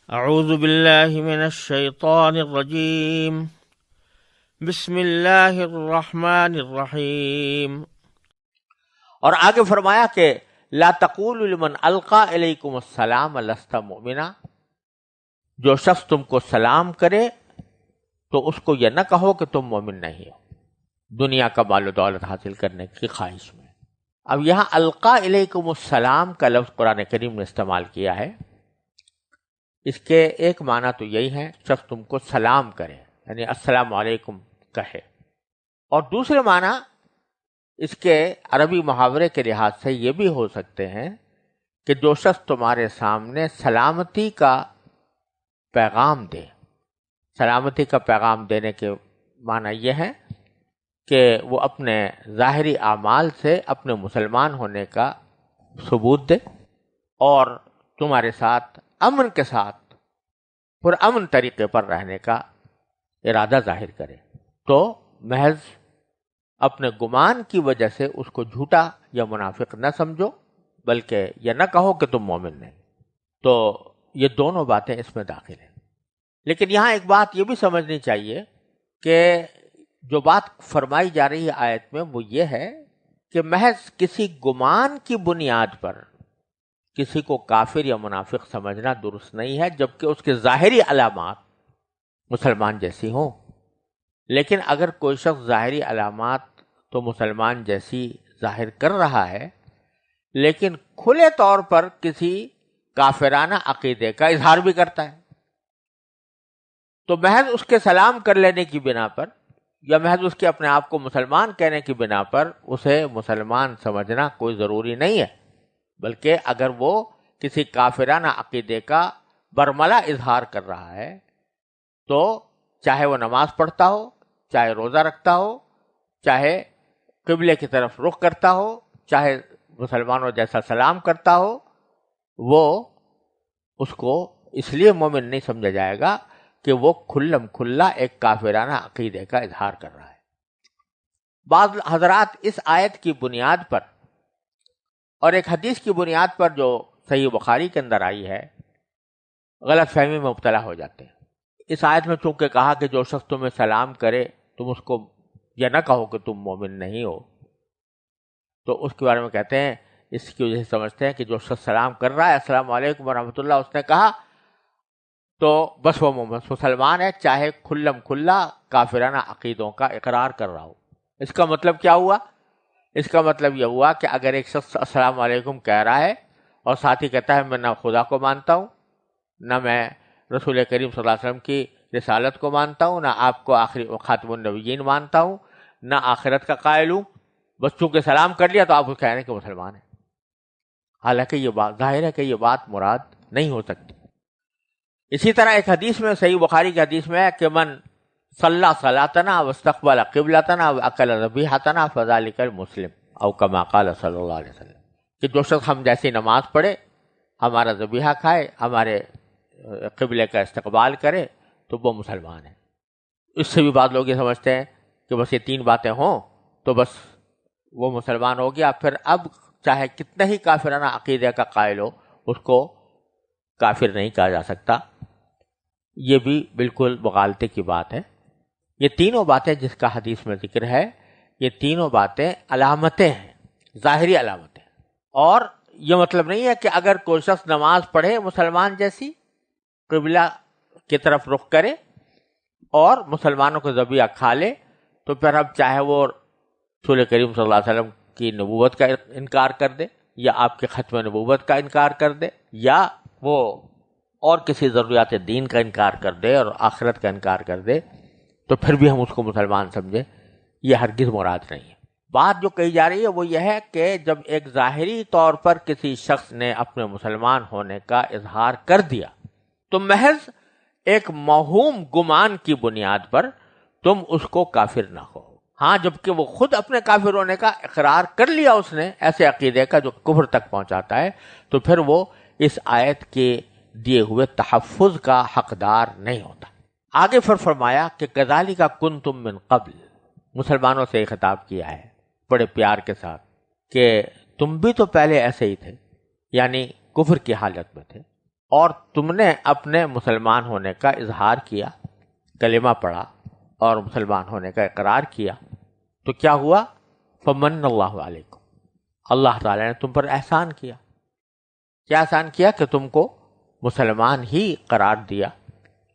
اعوذ باللہ من الشیطان الرجیم بسم اللہ الرحمن الرحیم۔ اور آگے فرمایا کہ لا تقولوا لمن القى الیکم السلام لست مؤمنا، جو شخص تم کو سلام کرے تو اس کو یہ نہ کہو کہ تم مومن نہیں ہو، دنیا کا مال و دولت حاصل کرنے کی خواہش میں۔ اب یہاں القى الیکم السلام کا لفظ قرآن کریم نے استعمال کیا ہے۔ اس کے ایک معنی تو یہی ہے شخص تم کو سلام کرے، یعنی السلام علیکم کہے، اور دوسرے معنی اس کے عربی محاورے کے لحاظ سے یہ بھی ہو سکتے ہیں کہ جو شخص تمہارے سامنے سلامتی کا پیغام دے۔ سلامتی کا پیغام دینے کے معنی یہ ہے کہ وہ اپنے ظاہری اعمال سے اپنے مسلمان ہونے کا ثبوت دے اور تمہارے ساتھ امن کے ساتھ پرامن طریقے پر رہنے کا ارادہ ظاہر کرے، تو محض اپنے گمان کی وجہ سے اس کو جھوٹا یا منافق نہ سمجھو، بلکہ یہ نہ کہو کہ تم مومن نہیں۔ تو یہ دونوں باتیں اس میں داخل ہیں۔ لیکن یہاں ایک بات یہ بھی سمجھنی چاہیے کہ جو بات فرمائی جا رہی ہے آیت میں وہ یہ ہے کہ محض کسی گمان کی بنیاد پر کسی کو کافر یا منافق سمجھنا درست نہیں ہے، جبکہ اس کے ظاہری علامات مسلمان جیسی ہوں۔ لیکن اگر کوئی شخص ظاہری علامات تو مسلمان جیسی ظاہر کر رہا ہے، لیکن کھلے طور پر کسی کافرانہ عقیدے کا اظہار بھی کرتا ہے، تو محض اس کے سلام کر لینے کی بنا پر یا محض اس کے اپنے آپ کو مسلمان کہنے کی بنا پر اسے مسلمان سمجھنا کوئی ضروری نہیں ہے، بلکہ اگر وہ کسی کافرانہ عقیدے کا برملا اظہار کر رہا ہے تو چاہے وہ نماز پڑھتا ہو، چاہے روزہ رکھتا ہو، چاہے قبلے کی طرف رخ کرتا ہو، چاہے مسلمانوں جیسا سلام کرتا ہو، وہ اس کو اس لیے مومن نہیں سمجھا جائے گا کہ وہ کھلم کھلا ایک کافرانہ عقیدے کا اظہار کر رہا ہے۔ بعض حضرات اس آیت کی بنیاد پر اور ایک حدیث کی بنیاد پر جو صحیح بخاری کے اندر آئی ہے غلط فہمی میں مبتلا ہو جاتے ہیں۔ اس آیت میں چونکہ کہا کہ جو شخص تمہیں سلام کرے تم اس کو یہ نہ کہو کہ تم مومن نہیں ہو، تو اس کے بارے میں کہتے ہیں، اس کی وجہ سے سمجھتے ہیں کہ جو شخص سلام کر رہا ہے السلام علیکم ورحمۃ اللہ اس نے کہا تو بس وہ مسلمان ہے، چاہے کھلم کھلا کافرانہ عقیدوں کا اقرار کر رہا ہو۔ اس کا مطلب کیا ہوا؟ اس کا مطلب یہ ہوا کہ اگر ایک شخص السلام علیکم کہہ رہا ہے اور ساتھ ہی کہتا ہے میں نہ خدا کو مانتا ہوں، نہ میں رسول کریم صلی اللہ علیہ وسلم کی رسالت کو مانتا ہوں، نہ آپ کو آخری خاتم النبیین مانتا ہوں، نہ آخرت کا قائل ہوں، بس چونکہ سلام کر لیا تو آپ اس کہہ رہے ہیں کہ مسلمان ہیں، حالانکہ یہ بات ظاہر ہے کہ یہ بات مراد نہیں ہو سکتی۔ اسی طرح ایک حدیث میں صحیح بخاری کی حدیث میں ہے کہ من صلی صلاتنا واستقبل قبلتنا واکل ذبیحتنا فذلک المسلم او کما قال صلی اللہ علیہ وسلم، کہ جو شخص ہم جیسی نماز پڑھے، ہمارا ذبیحہ کھائے، ہمارے قبلے کا استقبال کرے تو وہ مسلمان ہے۔ اس سے بھی بعض لوگ یہ سمجھتے ہیں کہ بس یہ تین باتیں ہوں تو بس وہ مسلمان ہو گیا، پھر اب چاہے کتنا ہی کافرانہ عقیدے کا قائل ہو اس کو کافر نہیں کہا جا سکتا۔ یہ بھی بالکل مغالطے کی بات ہے۔ یہ تینوں باتیں جس کا حدیث میں ذکر ہے، یہ تینوں باتیں علامتیں ہیں، ظاہری علامتیں، اور یہ مطلب نہیں ہے کہ اگر کوئی شخص نماز پڑھے مسلمان جیسی، قبلہ کی طرف رخ کرے اور مسلمانوں کو ذبیحہ کھا لے تو پھر اب چاہے وہ رسول کریم صلی اللہ علیہ وسلم کی نبوت کا انکار کر دے یا آپ کے ختم نبوت کا انکار کر دے یا وہ اور کسی ضروریات دین کا انکار کر دے اور آخرت کا انکار کر دے تو پھر بھی ہم اس کو مسلمان سمجھیں، یہ ہرگز مراد نہیں ہے۔ بات جو کہی جا رہی ہے وہ یہ ہے کہ جب ایک ظاہری طور پر کسی شخص نے اپنے مسلمان ہونے کا اظہار کر دیا تو محض ایک موہوم گمان کی بنیاد پر تم اس کو کافر نہ کہو۔ ہاں، جبکہ وہ خود اپنے کافر ہونے کا اقرار کر لیا اس نے، ایسے عقیدے کا جو کفر تک پہنچاتا ہے، تو پھر وہ اس آیت کے دیے ہوئے تحفظ کا حقدار نہیں ہوتا۔ آگے پھر فرمایا کہ کذالک کنتم من قبل، مسلمانوں سے خطاب کیا ہے بڑے پیار کے ساتھ کہ تم بھی تو پہلے ایسے ہی تھے، یعنی کفر کی حالت میں تھے، اور تم نے اپنے مسلمان ہونے کا اظہار کیا، کلمہ پڑھا اور مسلمان ہونے کا اقرار کیا، تو کیا ہوا؟ فمن اللہ علیکم، اللہ تعالیٰ نے تم پر احسان کیا۔ کیا احسان کیا؟ کہ تم کو مسلمان ہی قرار دیا،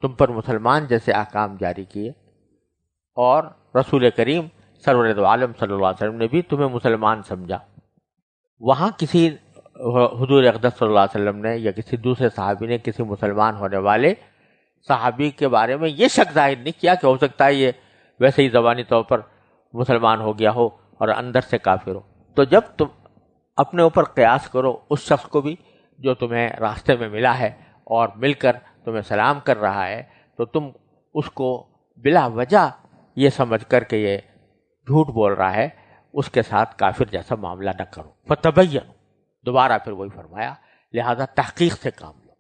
تم پر مسلمان جیسے احکام جاری کیے، اور رسول کریم سرور دو عالم صلی اللہ علیہ وسلم نے بھی تمہیں مسلمان سمجھا۔ وہاں کسی حضور اقدس صلی اللہ علیہ وسلم نے یا کسی دوسرے صحابی نے کسی مسلمان ہونے والے صحابی کے بارے میں یہ شک ظاہر نہیں کیا کہ ہو سکتا ہے یہ ویسے ہی زبانی طور پر مسلمان ہو گیا ہو اور اندر سے کافر ہو۔ تو جب تم اپنے اوپر قیاس کرو اس شخص کو بھی جو تمہیں راستے میں ملا ہے اور مل کر تمہیں سلام کر رہا ہے، تو تم اس کو بلا وجہ یہ سمجھ کر کہ یہ جھوٹ بول رہا ہے اس کے ساتھ کافر جیسا معاملہ نہ کرو۔ فتبینوا، دوبارہ پھر وہی فرمایا، لہذا تحقیق سے کام لو۔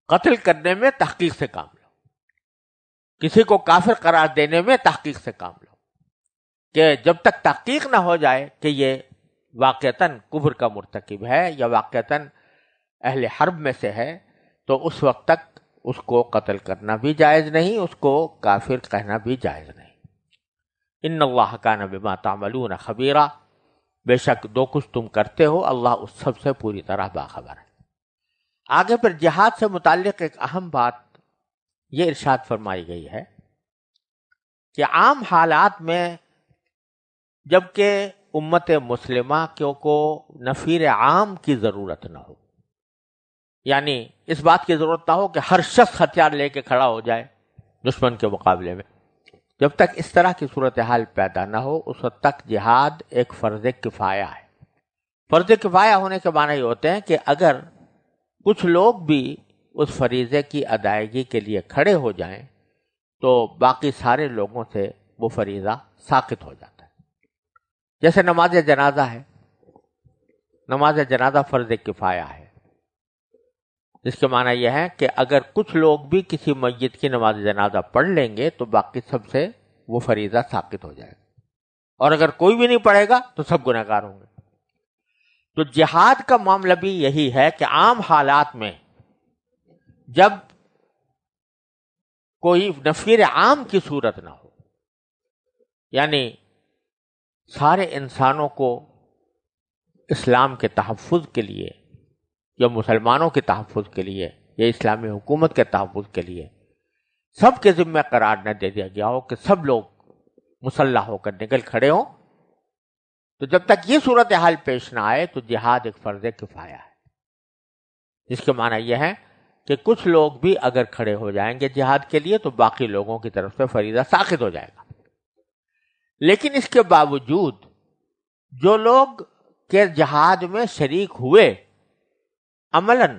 قتل کرنے میں تحقیق سے کام لو، کسی کو کافر قرار دینے میں تحقیق سے کام لو، کہ جب تک تحقیق نہ ہو جائے کہ یہ واقعتاً کفر کا مرتکب ہے یا واقعتاً اہل حرب میں سے ہے، تو اس وقت تک اس کو قتل کرنا بھی جائز نہیں، اس کو کافر کہنا بھی جائز نہیں۔ ان اللہ کان بما تعملون خبیرا، بے شک جو کچھ تم کرتے ہو اللہ اس سب سے پوری طرح باخبر ہے۔ آگے پھر جہاد سے متعلق ایک اہم بات یہ ارشاد فرمائی گئی ہے کہ عام حالات میں جبکہ امت مسلمہ کو نفیر عام کی ضرورت نہ ہو، یعنی اس بات کی ضرورت نہ ہو کہ ہر شخص ہتھیار لے کے کھڑا ہو جائے دشمن کے مقابلے میں، جب تک اس طرح کی صورتحال پیدا نہ ہو اس وقت تک جہاد ایک فرض کفایہ ہے۔ فرض کفایہ ہونے کے معنی یہ ہوتے ہیں کہ اگر کچھ لوگ بھی اس فریضے کی ادائیگی کے لیے کھڑے ہو جائیں تو باقی سارے لوگوں سے وہ فریضہ ساقط ہو جاتا ہے۔ جیسے نماز جنازہ ہے، نماز جنازہ فرض کفایہ ہے، جس کے معنی یہ ہے کہ اگر کچھ لوگ بھی کسی میت کی نماز جنازہ پڑھ لیں گے تو باقی سب سے وہ فریضہ ساقط ہو جائے گا، اور اگر کوئی بھی نہیں پڑھے گا تو سب گنہگار ہوں گے۔ تو جہاد کا معاملہ بھی یہی ہے کہ عام حالات میں جب کوئی نفیر عام کی صورت نہ ہو، یعنی سارے انسانوں کو اسلام کے تحفظ کے لیے یا مسلمانوں کے تحفظ کے لیے یا اسلامی حکومت کے تحفظ کے لیے سب کے ذمہ قرار نہ دے دیا گیا ہو کہ سب لوگ مسلح ہو کر نکل کھڑے ہوں، تو جب تک یہ صورتحال پیش نہ آئے تو جہاد ایک فرض کفایہ ہے، جس کے معنی یہ ہے کہ کچھ لوگ بھی اگر کھڑے ہو جائیں گے جہاد کے لیے تو باقی لوگوں کی طرف سے فریضہ ساقط ہو جائے گا۔ لیکن اس کے باوجود جو لوگ کہ جہاد میں شریک ہوئے، عملاً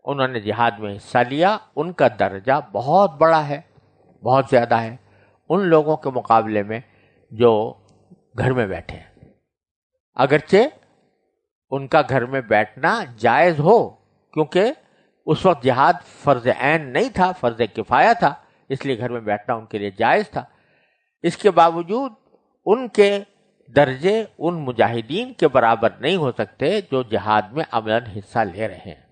انہوں نے جہاد میں حصہ لیا، ان کا درجہ بہت بڑا ہے، بہت زیادہ ہے ان لوگوں کے مقابلے میں جو گھر میں بیٹھے ہیں، اگرچہ ان کا گھر میں بیٹھنا جائز ہو، کیونکہ اس وقت جہاد فرض عین نہیں تھا، فرض کفایہ تھا، اس لیے گھر میں بیٹھنا ان کے لیے جائز تھا۔ اس کے باوجود ان کے درجے ان مجاہدین کے برابر نہیں ہو سکتے جو جہاد میں عملاً حصہ لے رہے ہیں۔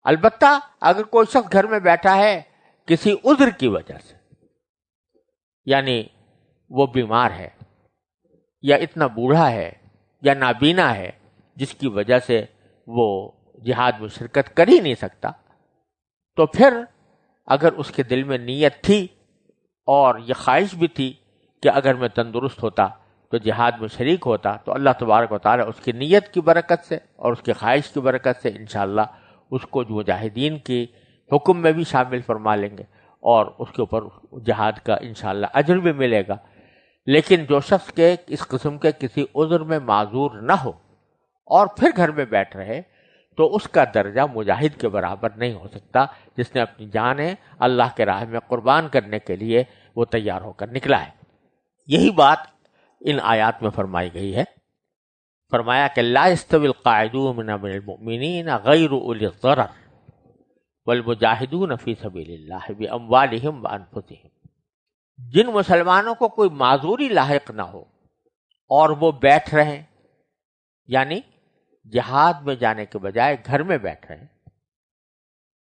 البتہ اگر کوئی شخص گھر میں بیٹھا ہے کسی عذر کی وجہ سے، یعنی وہ بیمار ہے یا اتنا بوڑھا ہے یا نابینا ہے جس کی وجہ سے وہ جہاد میں شرکت کر ہی نہیں سکتا، تو پھر اگر اس کے دل میں نیت تھی اور یہ خواہش بھی تھی کہ اگر میں تندرست ہوتا تو جہاد میں شریک ہوتا، تو اللہ تبارک و تعالیٰ اس کی نیت کی برکت سے اور اس کی خواہش کی برکت سے انشاءاللہ اس کو جو مجاہدین کی حکم میں بھی شامل فرما لیں گے اور اس کے اوپر جہاد کا انشاءاللہ اجر بھی ملے گا۔ لیکن جو شخص کے اس قسم کے کسی عذر میں معذور نہ ہو اور پھر گھر میں بیٹھ رہے تو اس کا درجہ مجاہد کے برابر نہیں ہو سکتا جس نے اپنی جانیں اللہ کے راہ میں قربان کرنے کے لیے وہ تیار ہو کر نکلا ہے۔ یہی بات ان آیات میں فرمائی گئی ہے۔ فرمایا کہ لا يستوي القاعدون من المؤمنین غیر اولی الضرر والمجاہدون فی سبیل اللہ باموالہم وانفسہم، جن مسلمانوں کو کوئی معذوری لاحق نہ ہو اور وہ بیٹھ رہے، یعنی جہاد میں جانے کے بجائے گھر میں بیٹھ رہے،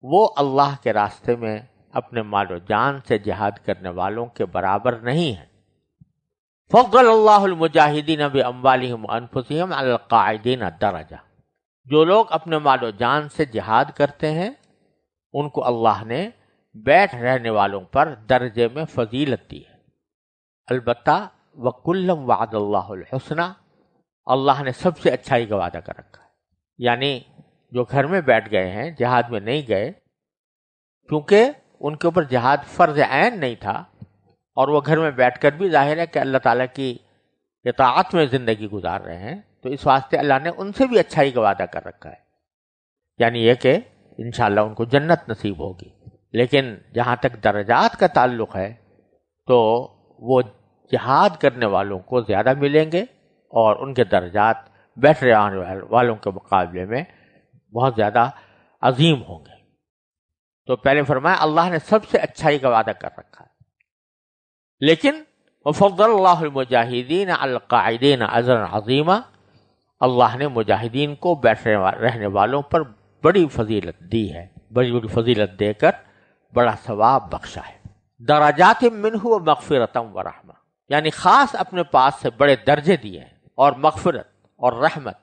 وہ اللہ کے راستے میں اپنے مال و جان سے جہاد کرنے والوں کے برابر نہیں ہیں۔ فضل اللہ المجاہدین باموالہم وانفسہم علی القاعدین درجہ، جو لوگ اپنے مال و جان سے جہاد کرتے ہیں ان کو اللہ نے بیٹھ رہنے والوں پر درجے میں فضیلت دی ہے۔ البتہ وَكُلًّا وَعَدَ اللَّهُ الْحُسْنَى، اللہ نے سب سے اچھائی کا وعدہ کر رکھا ہے۔ یعنی جو گھر میں بیٹھ گئے ہیں، جہاد میں نہیں گئے، کیونکہ ان کے اوپر جہاد فرض عین نہیں تھا، اور وہ گھر میں بیٹھ کر بھی ظاہر ہے کہ اللہ تعالیٰ کی اطاعت میں زندگی گزار رہے ہیں، تو اس واسطے اللہ نے ان سے بھی اچھائی کا وعدہ کر رکھا ہے، یعنی یہ کہ انشاءاللہ ان کو جنت نصیب ہوگی۔ لیکن جہاں تک درجات کا تعلق ہے تو وہ جہاد کرنے والوں کو زیادہ ملیں گے، اور ان کے درجات بیٹھ رہنے والوں کے مقابلے میں بہت زیادہ عظیم ہوں گے۔ تو پہلے فرمایا اللہ نے سب سے اچھائی کا وعدہ کر رکھا ہے، لیکن وفضل اللہ المجاہدین علی القاعدین اجرا عظیما، اللہ نے مجاہدین کو بیٹھ رہنے والوں پر بڑی فضیلت دی ہے، بڑی فضیلت دے کر بڑا ثواب بخشا ہے۔ درجات منہ ومغفرۃ ورحمہ، یعنی خاص اپنے پاس سے بڑے درجے دیے ہیں اور مغفرت اور رحمت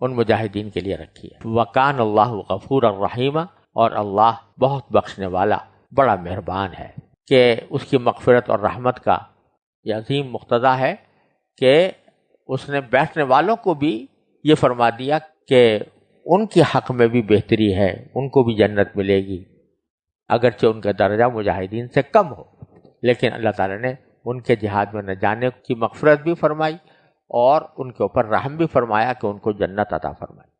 ان مجاہدین کے لیے رکھی ہے۔ وکان اللہ غفور الرحیم، اور اللہ بہت بخشنے والا بڑا مہربان ہے، کہ اس کی مغفرت اور رحمت کا یہ عظیم مقتضا ہے کہ اس نے بیٹھنے والوں کو بھی یہ فرما دیا کہ ان کے حق میں بھی بہتری ہے، ان کو بھی جنت ملے گی، اگرچہ ان کا درجہ مجاہدین سے کم ہو، لیکن اللہ تعالیٰ نے ان کے جہاد میں نہ جانے کی مغفرت بھی فرمائی اور ان کے اوپر رحم بھی فرمایا کہ ان کو جنت عطا فرمائی۔